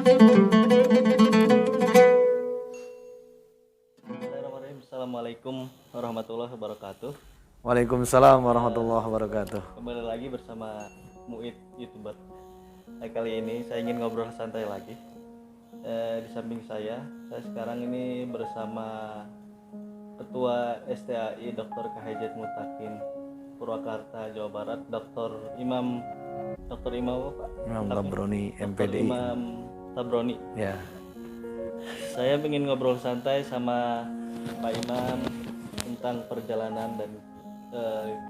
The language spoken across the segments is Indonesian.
Bismillahirrahmanirrahim. Assalamualaikum warahmatullahi wabarakatuh. Waalaikumsalam warahmatullahi wabarakatuh. Kembali lagi bersama Muid YouTuber. Kali ini saya ingin ngobrol santai lagi. Di samping saya sekarang ini bersama Ketua STAI Dr. Kahijat Mutakin Purwakarta, Jawa Barat, Dr. Imam apa, Pak? Imam Tabroni, Dr. MPDI. Imam Tabroni. Ya. Saya ingin ngobrol santai sama Pak Imam tentang perjalanan dan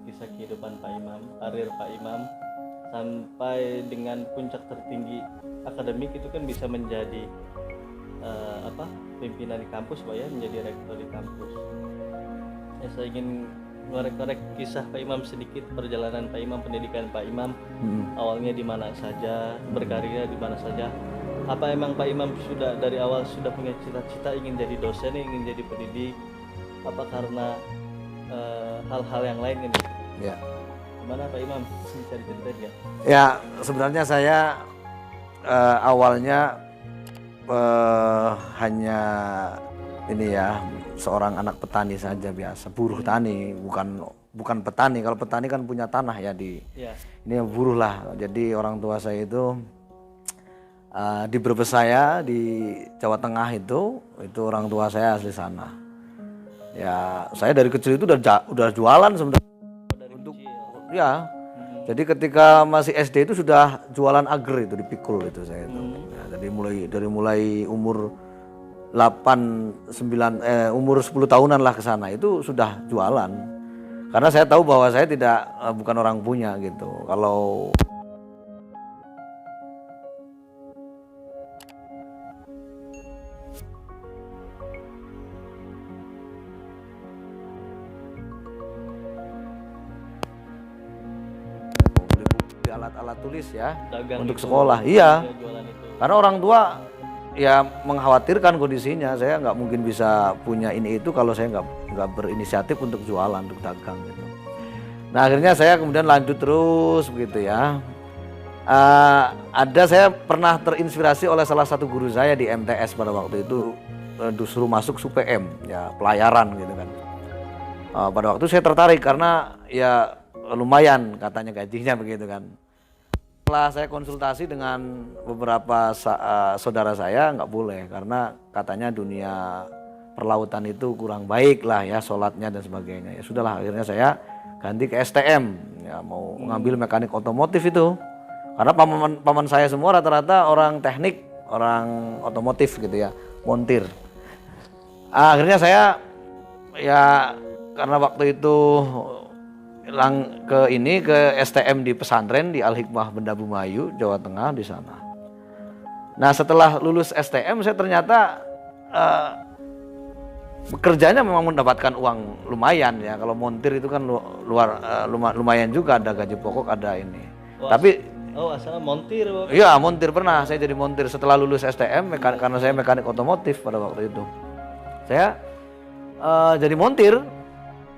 kisah kehidupan Pak Imam, karir Pak Imam sampai dengan puncak tertinggi akademik itu kan bisa menjadi pimpinan di kampus, Pak ya, menjadi rektor di kampus. Saya ingin ngorek-ngorek kisah Pak Imam sedikit, perjalanan Pak Imam, pendidikan Pak Imam, awalnya di mana saja, berkarya di mana saja. Apa emang Pak Imam sudah dari awal sudah punya cita-cita ingin jadi dosen, ingin jadi pendidik? Apa karena hal-hal yang lain ini? Ya. Gimana Pak Imam? Bisa diceritain nggak? Ya, sebenarnya saya awalnya hanya ini ya, seorang anak petani saja biasa, buruh tani, bukan petani. Kalau petani kan punya tanah ya ini buruh lah. Jadi orang tua saya itu di Brebes, saya di Jawa Tengah itu orang tua saya asli sana. Ya, saya dari kecil itu udah jualan sebenarnya. Ya. Jadi ketika masih SD itu sudah jualan agar itu di Pikul itu saya itu. Ya, dari mulai umur 10 tahunan lah ke sana itu sudah jualan. Karena saya tahu bahwa saya bukan orang punya gitu. Kalau alat-alat tulis ya, dagang untuk sekolah, iya. Karena orang tua ya mengkhawatirkan kondisinya, saya nggak mungkin bisa punya ini itu kalau saya nggak berinisiatif untuk jualan, untuk dagang gitu. Nah akhirnya saya kemudian lanjut terus begitu ya. Saya pernah terinspirasi oleh salah satu guru saya di MTS pada waktu itu, disuruh masuk SUPM ya, pelayaran gitu kan. Pada waktu saya tertarik karena ya lumayan katanya gajinya begitu kan. Setelah saya konsultasi dengan beberapa saudara saya, nggak boleh karena katanya dunia perlautan itu kurang baik lah ya, sholatnya dan sebagainya. Ya sudahlah, akhirnya saya ganti ke STM ya, mau ngambil mekanik otomotif itu karena paman saya semua rata-rata orang teknik, orang otomotif gitu ya, montir. Akhirnya saya ya karena waktu itu ke STM di pesantren di Al Hikmah Benda Bumayu, Jawa Tengah di sana. Nah setelah lulus STM saya ternyata bekerjanya memang mendapatkan uang lumayan ya. Kalau montir itu kan lumayan juga, ada gaji pokok, ada ini. Asal montir. Iya montir, pernah saya jadi montir setelah lulus STM karena saya mekanik otomotif pada waktu itu. Saya jadi montir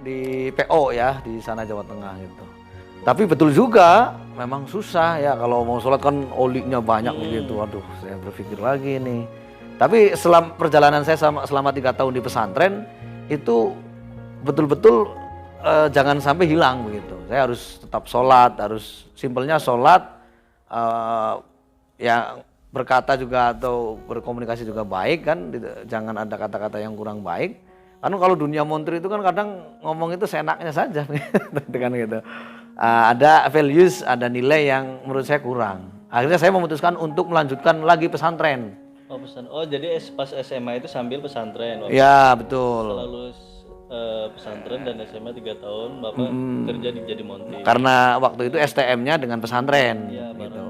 di PO ya di sana Jawa Tengah gitu. Tapi betul juga memang susah ya, kalau mau sholat kan olinya banyak begitu. Waduh, saya berpikir lagi nih. Tapi selama perjalanan saya selama 3 tahun di pesantren itu betul-betul jangan sampai hilang begitu. Saya harus tetap sholat, harus simpelnya sholat, ya berkata juga atau berkomunikasi juga baik kan, jangan ada kata-kata yang kurang baik. Karena kalau dunia montir itu kan kadang ngomong itu seenaknya saja kan gitu. Ada values, ada nilai yang menurut saya kurang. Akhirnya saya memutuskan untuk melanjutkan lagi pesantren. Jadi pas SMA itu sambil pesantren. Ya betul. Setelah lulus pesantren dan SMA 3 tahun Bapak kerja jadi montir. Karena waktu itu STM-nya dengan pesantren gitu.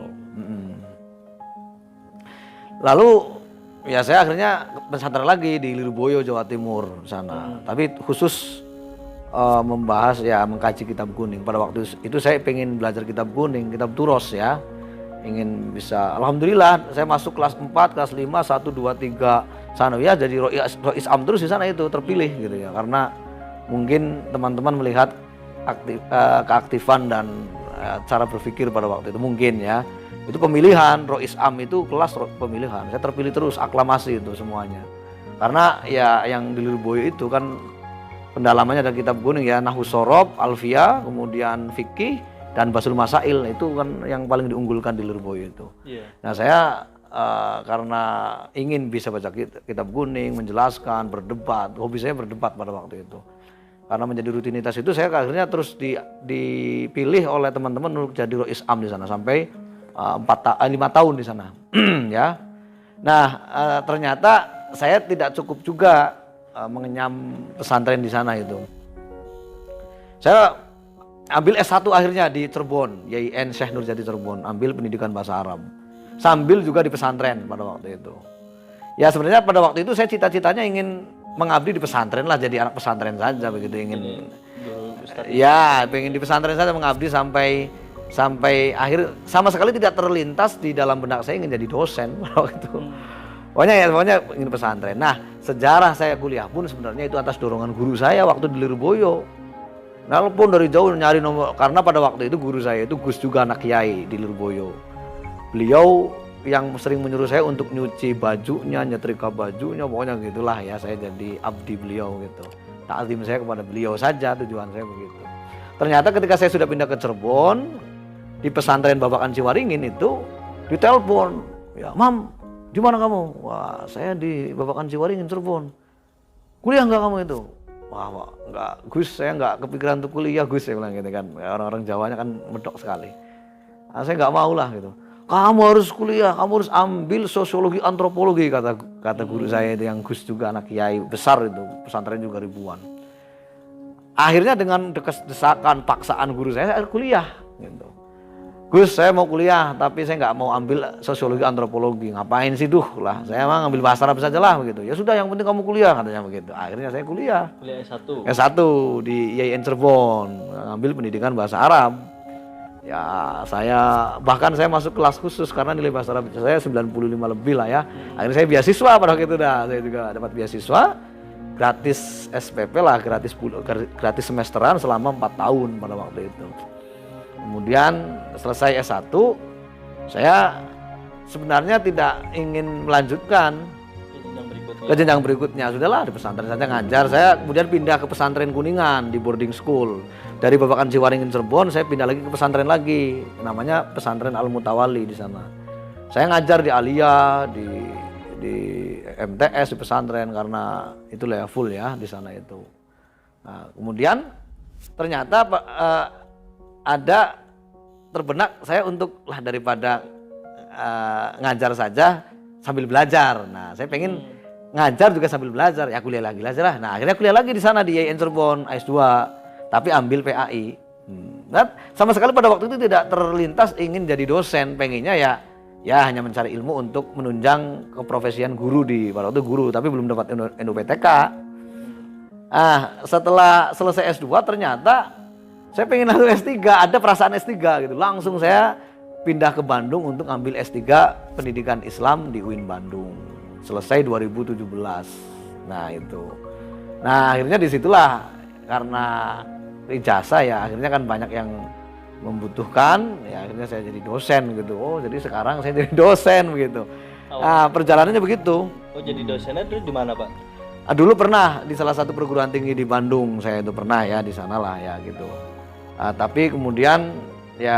Lalu ya saya akhirnya pesantren lagi di Lirboyo, Jawa Timur sana. Tapi khusus membahas ya, mengkaji kitab kuning. Pada waktu itu saya pengen belajar kitab kuning, kitab Turos ya. Ingin bisa, alhamdulillah saya masuk kelas 4, kelas 5, 1, 2, 3 sanawiyah, jadi Rois Am terus di sana itu terpilih gitu ya. Karena mungkin teman-teman melihat keaktifan dan cara berpikir pada waktu itu mungkin ya. Itu pemilihan, Rois Am itu kelas pemilihan. Saya terpilih terus, aklamasi itu semuanya. Karena ya yang di Lirboyo itu kan pendalamannya ada kitab kuning ya, Nahwu Shorob, Alfiyah, kemudian Fikih dan Basul Masail. Itu kan yang paling diunggulkan di Lirboyo itu. Yeah. Nah saya karena ingin bisa baca kitab kuning, menjelaskan, berdebat. Hobi saya berdebat pada waktu itu. Karena menjadi rutinitas itu saya akhirnya terus dipilih oleh teman-teman untuk jadi Rois Am di sana sampai 5 tahun di sana. Ya. Nah, ternyata saya tidak cukup juga mengenyam pesantren di sana itu. Saya ambil S1 akhirnya di Cirebon, YIN Syekh Nurjati Cirebon, ambil pendidikan bahasa Arab. Sambil juga di pesantren pada waktu itu. Ya sebenarnya pada waktu itu saya cita-citanya ingin mengabdi di pesantren lah, jadi anak pesantren saja begitu, ingin ya pengen di pesantren saja mengabdi sampai akhir, sama sekali tidak terlintas di dalam benak saya ingin jadi dosen waktu itu. Pokoknya ingin pesantren. Nah, sejarah saya kuliah pun sebenarnya itu atas dorongan guru saya waktu di Lirboyo. Walaupun dari jauh nyari nomor, karena pada waktu itu guru saya itu Gus juga anak kiai di Lirboyo. Beliau yang sering menyuruh saya untuk nyuci bajunya, nyetrika bajunya, pokoknya gitulah ya, saya jadi abdi beliau gitu. Ta'zim saya kepada beliau saja, tujuan saya begitu. Ternyata ketika saya sudah pindah ke Cirebon, di pesantren Babakan Ciwaringin itu ditelepon, ya Mam, di mana kamu? Wah, saya di Babakan Ciwaringin Cirebon. Kuliah enggak kamu itu? Wah, enggak, Gus, saya enggak kepikiran untuk kuliah, Gus, saya bilang gitu kan. Orang-orang Jawanya kan medok sekali. Nah, saya enggak mau lah gitu. Kamu harus kuliah, kamu harus ambil sosiologi antropologi, kata guru saya itu yang Gus juga anak kiai besar itu, pesantren juga ribuan. Akhirnya dengan desakan paksaan guru saya kuliah gitu. Gus, saya mau kuliah tapi saya nggak mau ambil sosiologi antropologi, ngapain sih duh lah, saya emang ngambil bahasa Arab saja lah begitu. Ya sudah, yang penting kamu kuliah, katanya begitu. Akhirnya saya kuliah S1 di YIN Cirebon, ngambil pendidikan bahasa Arab. Ya bahkan saya masuk kelas khusus karena nilai bahasa Arab saya 95 lebih lah ya. Akhirnya saya beasiswa pada waktu itu dah. Saya juga dapat beasiswa gratis SPP lah, gratis semesteran selama 4 tahun pada waktu itu. Kemudian selesai S1, saya sebenarnya tidak ingin melanjutkan ke jenjang berikutnya. Sudahlah di pesantren saja ngajar. Saya kemudian pindah ke pesantren Kuningan di boarding school. Dari Babakan Ciwaringin Cirebon saya pindah lagi ke pesantren lagi, namanya Pesantren Al Mutawali di sana. Saya ngajar di Aliyah, di MTS, di pesantren, karena itu full ya di sana itu. Nah, kemudian ternyata ada terbenak saya untuk daripada ngajar saja sambil belajar. Nah, saya pengen ngajar juga sambil belajar, ya kuliah lagi lah. Nah, akhirnya kuliah lagi di sana di YIN Cirebon S2. Tapi ambil PAI. Dan sama sekali pada waktu itu tidak terlintas ingin jadi dosen, pengennya ya hanya mencari ilmu untuk menunjang keprofesian guru pada waktu guru, tapi belum dapat NUPTK. Setelah selesai S2 ternyata saya pengen langsung S3, ada perasaan S3 gitu. Langsung saya pindah ke Bandung untuk ambil S3 Pendidikan Islam di UIN Bandung. Selesai 2017. Nah, itu. Nah, akhirnya disitulah karena ijazah ya, akhirnya kan banyak yang membutuhkan, ya akhirnya saya jadi dosen gitu. Oh, jadi sekarang saya jadi dosen begitu. Nah, perjalanannya begitu. Oh, jadi dosennya dulu di mana, Pak? Dulu pernah di salah satu perguruan tinggi di Bandung, saya itu pernah ya di sana lah ya gitu. Tapi kemudian ya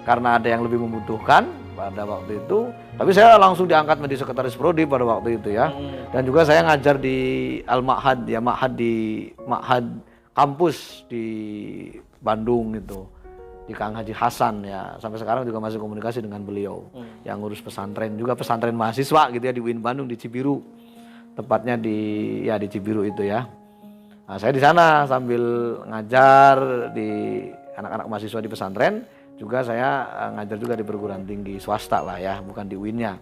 karena ada yang lebih membutuhkan pada waktu itu, tapi saya langsung diangkat menjadi sekretaris prodi pada waktu itu ya. Dan juga saya ngajar di Al-Ma'had ya, Ma'had kampus di Bandung gitu, di Kang Haji Hasan ya. Sampai sekarang juga masih komunikasi dengan beliau yang ngurus pesantren, juga pesantren mahasiswa gitu ya di UIN Bandung di Cibiru, tepatnya di Cibiru itu ya. Nah, saya di sana sambil ngajar di anak-anak mahasiswa di pesantren, juga saya ngajar juga di perguruan tinggi swasta lah ya, bukan di UIN-nya.